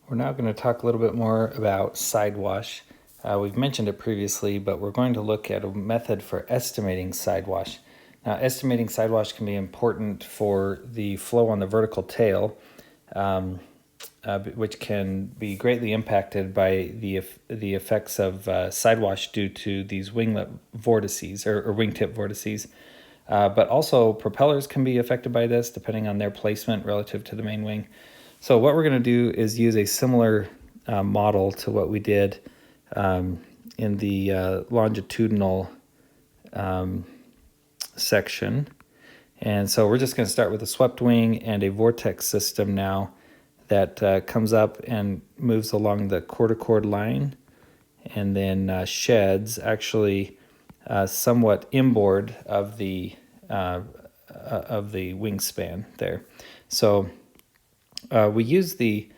We're now going to talk a little bit more about side wash. We've mentioned it previously, but we're going to look at a method for estimating side wash. Now, estimating side wash can be important for the flow on the vertical tail, which can be greatly impacted by the effects of side wash due to these winglet vortices or wingtip vortices. But also propellers can be affected by this depending on their placement relative to the main wing. So what we're going to do is use a similar model to what we did in the longitudinal section. And so we're just going to start with a swept wing and a vortex system now that comes up and moves along the quarter-chord line and then sheds actually somewhat inboard of the wingspan there. So we use the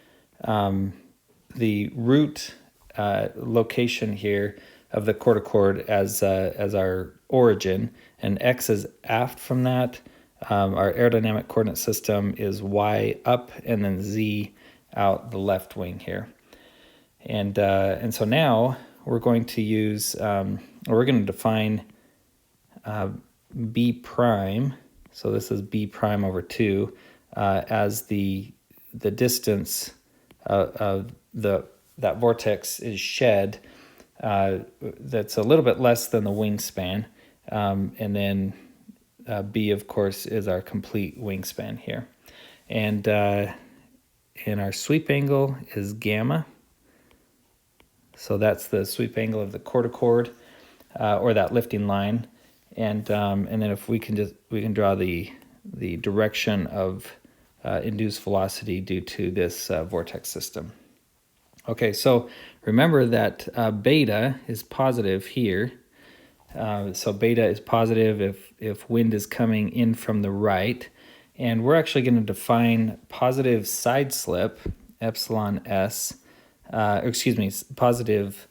root location here of the quarter-chord as our origin, and X is aft from that. Our aerodynamic coordinate system is Y up, and then Z out the left wing here. And so now we're going to use, we're going to define B prime. So this is B prime over 2 as the distance of that vortex is shed. That's a little bit less than the wingspan, and then B, of course, is our complete wingspan here. And our sweep angle is gamma. So that's the sweep angle of the quarter-chord, or that lifting line. And then if we can draw the direction of induced velocity due to this vortex system. Okay, so remember that beta is positive here. So beta is positive if wind is coming in from the right. And we're actually going to define positive side slip, epsilon s, positive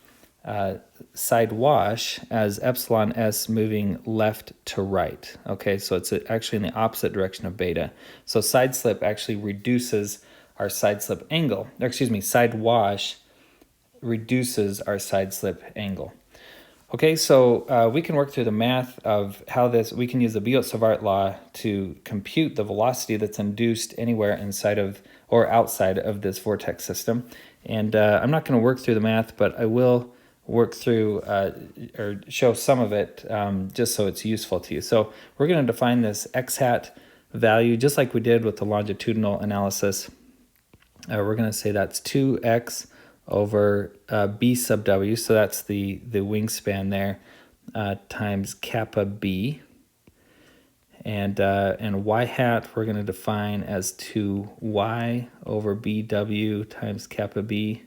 side wash as epsilon s moving left to right. Okay, so it's actually in the opposite direction of beta. So side slip actually reduces our side slip angle. Side wash reduces our side slip angle. Okay, so we can work through the math of how we can use the Biot-Savart law to compute the velocity that's induced anywhere inside of or outside of this vortex system. And I'm not going to work through the math, but I will work through or show some of it just so it's useful to you. So we're going to define this x hat value just like we did with the longitudinal analysis. We're going to say that's 2x over b sub w, so that's the wingspan there, times kappa b. And y hat we're going to define as 2y over bw times kappa b.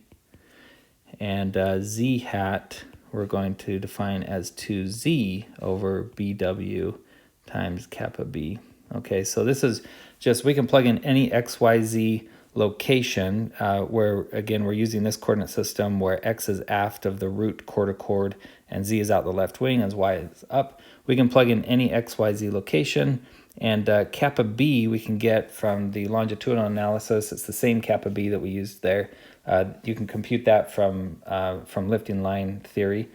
And z hat we're going to define as 2z over bw times kappa b. Okay, so this is just, we can plug in any x, y, z location where, again, we're using this coordinate system where x is aft of the root quarter-chord and z is out the left wing as y is up. We can plug in any x, y, z location, and kappa b we can get from the longitudinal analysis. It's the same kappa b that we used there. You can compute that from lifting line theory,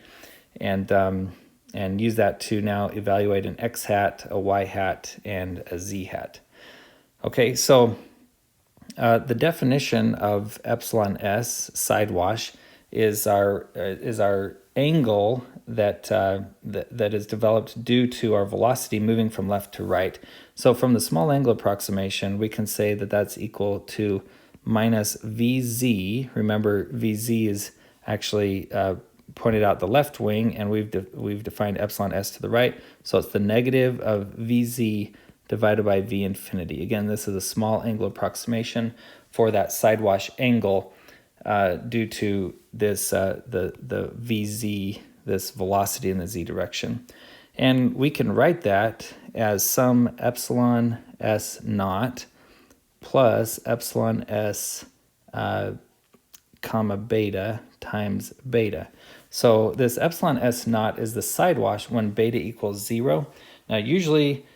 and use that to now evaluate an x hat, a y hat, and a z hat. Okay, so the definition of epsilon s side wash is our angle that is developed due to our velocity moving from left to right. So from the small angle approximation, we can say that that's equal to minus vz. Remember, vz is actually pointed out the left wing, and we've defined epsilon s to the right. So it's the negative of vz divided by v infinity. Again, this is a small angle approximation for that side wash angle due to this the vz, this velocity in the z direction. And we can write that as some epsilon s naught plus epsilon s comma beta times beta. So this epsilon s naught is the side wash when beta equals 0. Now usually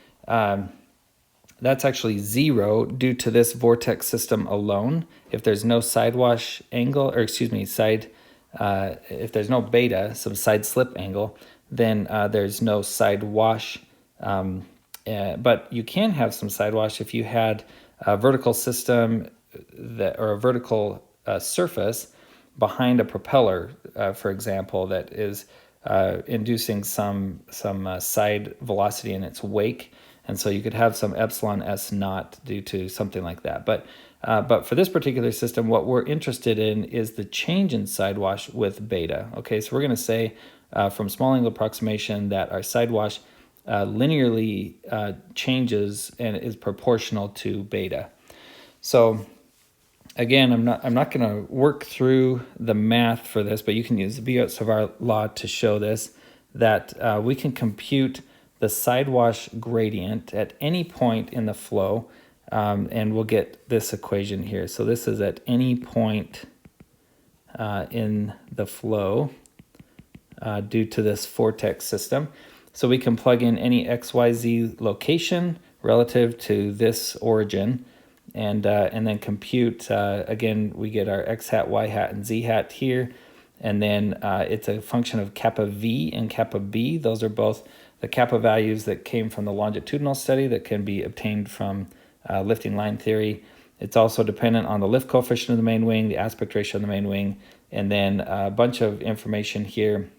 that's actually 0 due to this vortex system alone. If there's no side wash angle, or excuse me, if there's no beta, some side slip angle, then there's no side wash. But you can have some side wash if you had a vertical system or a vertical surface behind a propeller, for example, that is inducing some side velocity in its wake. And so you could have some epsilon s naught due to something like that. But for this particular system, what we're interested in is the change in side wash with beta. Okay, so we're going to say from small angle approximation that our side wash linearly changes and is proportional to beta. So again, I'm not going to work through the math for this, but you can use the Biot-Savart law to show this, that we can compute the side wash gradient at any point in the flow, and we'll get this equation here. So this is at any point in the flow due to this vortex system. So we can plug in any XYZ location relative to this origin, and then compute, again, we get our x hat, y hat, and z hat here, and then it's a function of kappa v and kappa b. Those are both the kappa values that came from the longitudinal study that can be obtained from lifting line theory. It's also dependent on the lift coefficient of the main wing, the aspect ratio of the main wing, and then a bunch of information here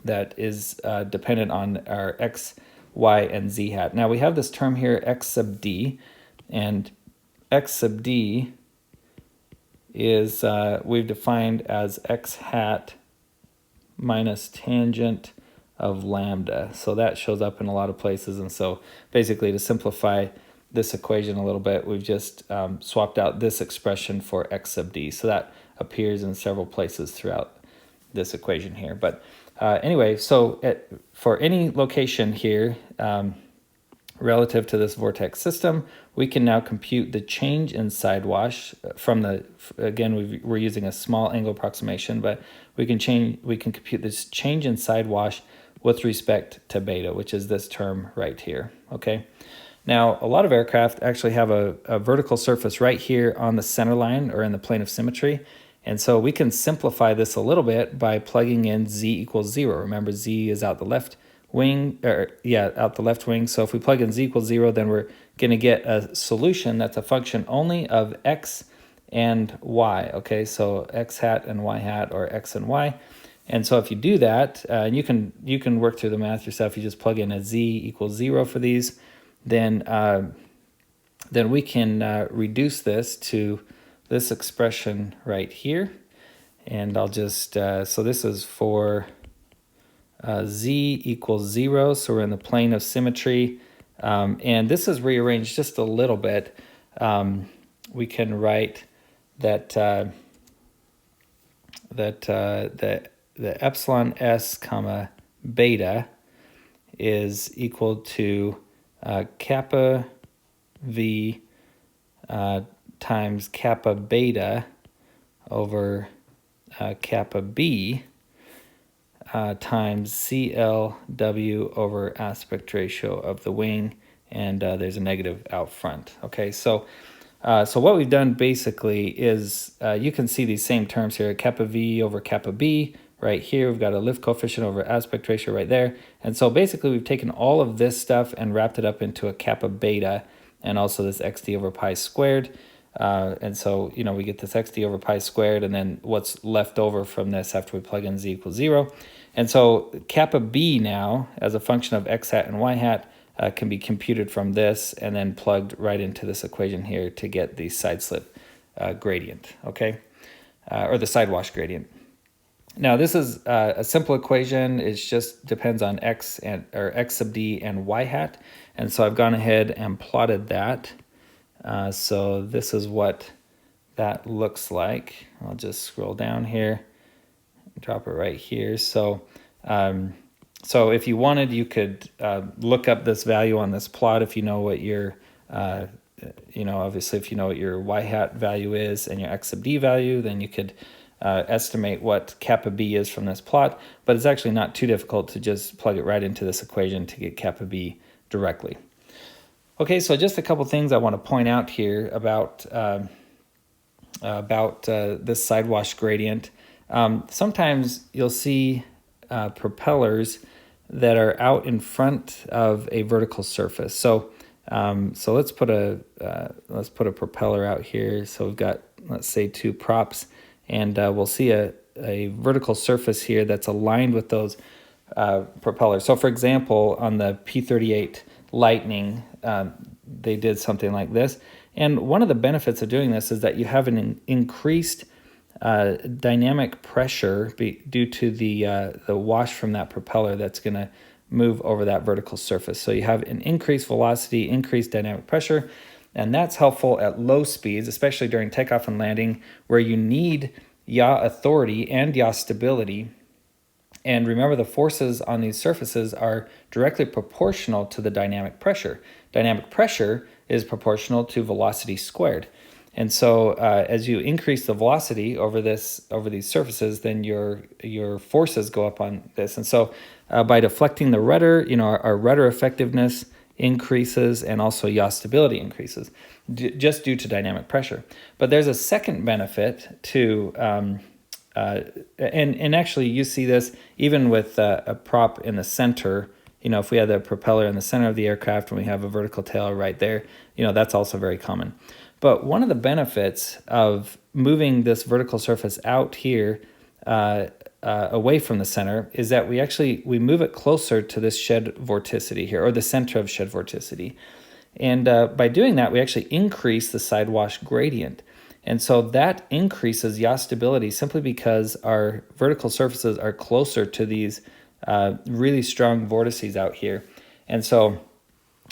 that is dependent on our x, y, and z hat. Now we have this term here, x sub d, and x sub d is we've defined as x hat minus tangent of lambda. So that shows up in a lot of places. And so basically, to simplify this equation a little bit, we've just swapped out this expression for x sub d. So that appears in several places throughout this equation here. But anyway, so for any location here relative to this vortex system, we can now compute the change in side wash from the, again, we're using a small angle approximation, but we can compute this change in side wash with respect to beta, which is this term right here, okay? Now, a lot of aircraft actually have a vertical surface right here on the center line or in the plane of symmetry. And so we can simplify this a little bit by plugging in z equals 0. Remember, z is out the left wing, out the left wing. So if we plug in z equals 0, then we're going to get a solution that's a function only of x and y, okay? So x hat and y hat, or x and y. And so if you do that, and you can work through the math yourself, you just plug in a z equals 0 for these, then we can reduce this to this expression right here. And I'll just, so this is for z equals 0, so we're in the plane of symmetry. And this is rearranged just a little bit. We can write that the epsilon s comma beta is equal to kappa v times kappa beta over kappa b times CLW over aspect ratio of the wing, and there's a negative out front. Okay, so what we've done basically is you can see these same terms here, kappa v over kappa b. Right here, we've got a lift coefficient over aspect ratio right there. And so basically, we've taken all of this stuff and wrapped it up into a kappa beta, and also this xd over pi squared. And so, we get this xd over pi squared, and then what's left over from this after we plug in z equals 0. And so kappa b now, as a function of x hat and y hat, can be computed from this and then plugged right into this equation here to get the side slip gradient, okay? Or the side wash gradient. Now this is a simple equation. It just depends on x sub d and y hat. And so I've gone ahead and plotted that. So this is what that looks like. I'll just scroll down here, drop it right here. So so if you wanted, you could look up this value on this plot if you know what your, obviously if you know what your y hat value is and your x sub d value, then you could estimate what kappa b is from this plot, but it's actually not too difficult to just plug it right into this equation to get kappa b directly. Okay, so just a couple things I want to point out here about this side wash gradient. Sometimes you'll see propellers that are out in front of a vertical surface. So let's put a propeller out here. So we've got, let's say, two props, and we'll see a vertical surface here that's aligned with those propellers. So for example, on the P-38 Lightning, they did something like this. And one of the benefits of doing this is that you have an increased dynamic pressure due to the wash from that propeller that's going to move over that vertical surface. So you have an increased velocity, increased dynamic pressure, and that's helpful at low speeds, especially during takeoff and landing, where you need yaw authority and yaw stability. And remember, the forces on these surfaces are directly proportional to the dynamic pressure. Dynamic pressure is proportional to velocity squared. And so as you increase the velocity over these surfaces, then your forces go up on this. And so by deflecting the rudder, our rudder effectiveness increases, and also yaw stability increases just due to dynamic pressure. But there's a second benefit to and actually you see this even with a prop in the center. If we had the propeller in the center of the aircraft and we have a vertical tail right there, that's also very common. But one of the benefits of moving this vertical surface out here away from the center is that we move it closer to this shed vorticity here, or the center of shed vorticity. And by doing that, we actually increase the side wash gradient. And so that increases yaw stability simply because our vertical surfaces are closer to these really strong vortices out here. And so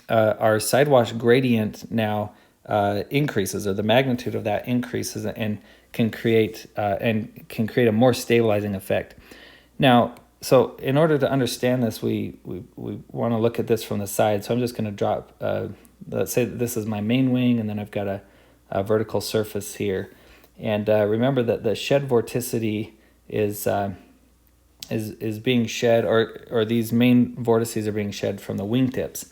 our side wash gradient now increases, or the magnitude of that increases, and can create a more stabilizing effect. Now, so in order to understand this, we want to look at this from the side. So I'm just going to drop. Let's say that this is my main wing, and then I've got a vertical surface here. And remember that the shed vorticity is being shed, or these main vortices are being shed from the wingtips,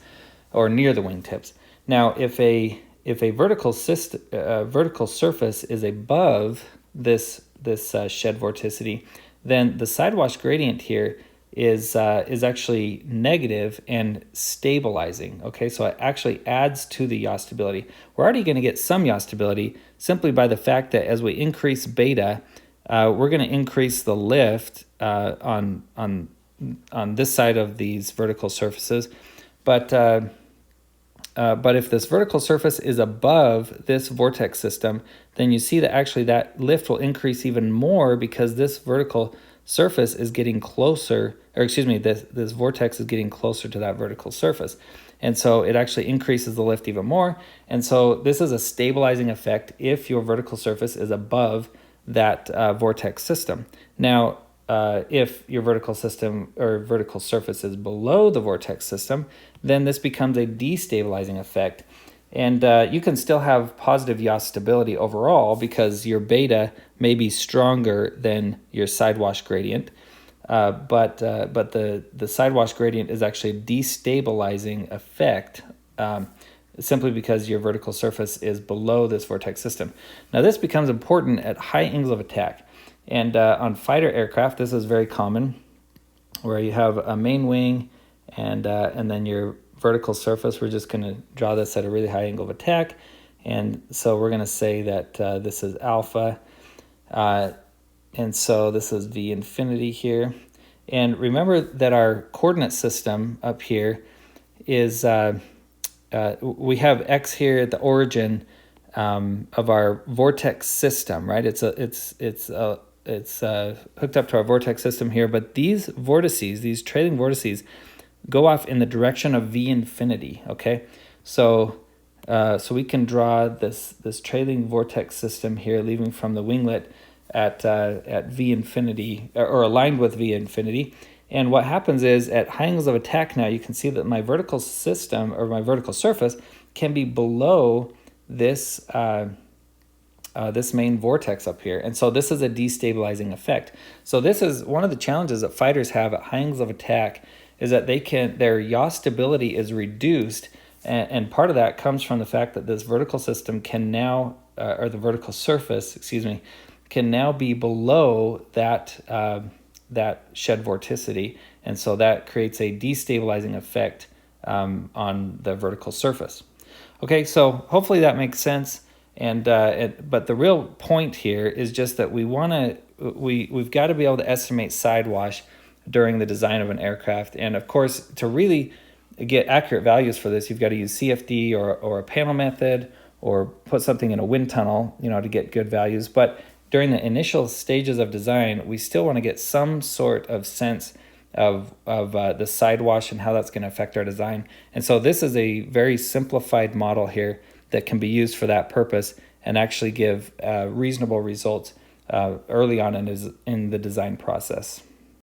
or near the wingtips. Now, if a vertical surface is above this shed vorticity, then the side wash gradient here is actually negative and stabilizing. Okay, so it actually adds to the yaw stability. We're already going to get some yaw stability simply by the fact that as we increase beta, we're going to increase the lift on this side of these vertical surfaces, but if this vertical surface is above this vortex system, then you see that actually that lift will increase even more, because this vertical surface is getting closer, or excuse me, this vortex is getting closer to that vertical surface. And so it actually increases the lift even more. And so this is a stabilizing effect if your vertical surface is above that vortex system. Now, if your vertical system or vertical surface is below the vortex system, then this becomes a destabilizing effect. And you can still have positive yaw stability overall, because your beta may be stronger than your side wash gradient. But the side wash gradient is actually a destabilizing effect, simply because your vertical surface is below this vortex system. Now, this becomes important at high angles of attack. And on fighter aircraft, this is very common, where you have a main wing and then your vertical surface. We're just going to draw this at a really high angle of attack. And so we're going to say that this is alpha. And so this is V infinity here. And remember that our coordinate system up here is, we have X here at the origin of our vortex system, right? It's hooked up to our vortex system here, but these vortices, these trailing vortices, go off in the direction of V infinity. Okay, so we can draw this trailing vortex system here, leaving from the winglet at V infinity, or aligned with V infinity. And what happens is, at high angles of attack now, you can see that my vertical system, or my vertical surface, can be below this this main vortex up here. And so this is a destabilizing effect. So this is one of the challenges that fighters have at high angles of attack, is that their yaw stability is reduced And part of that comes from the fact that this vertical system can now, or the vertical surface, excuse me, can now be below that shed vorticity. And so that creates a destabilizing effect on the vertical surface. Okay, so hopefully that makes sense. But the real point here is just that we've got to be able to estimate side wash during the design of an aircraft. And of course, to really get accurate values for this, you've got to use CFD or a panel method, or put something in a wind tunnel, to get good values. But during the initial stages of design, we still want to get some sort of sense of the side wash and how that's going to affect our design. And so this is a very simplified model here that can be used for that purpose and actually give reasonable results early on in the design process.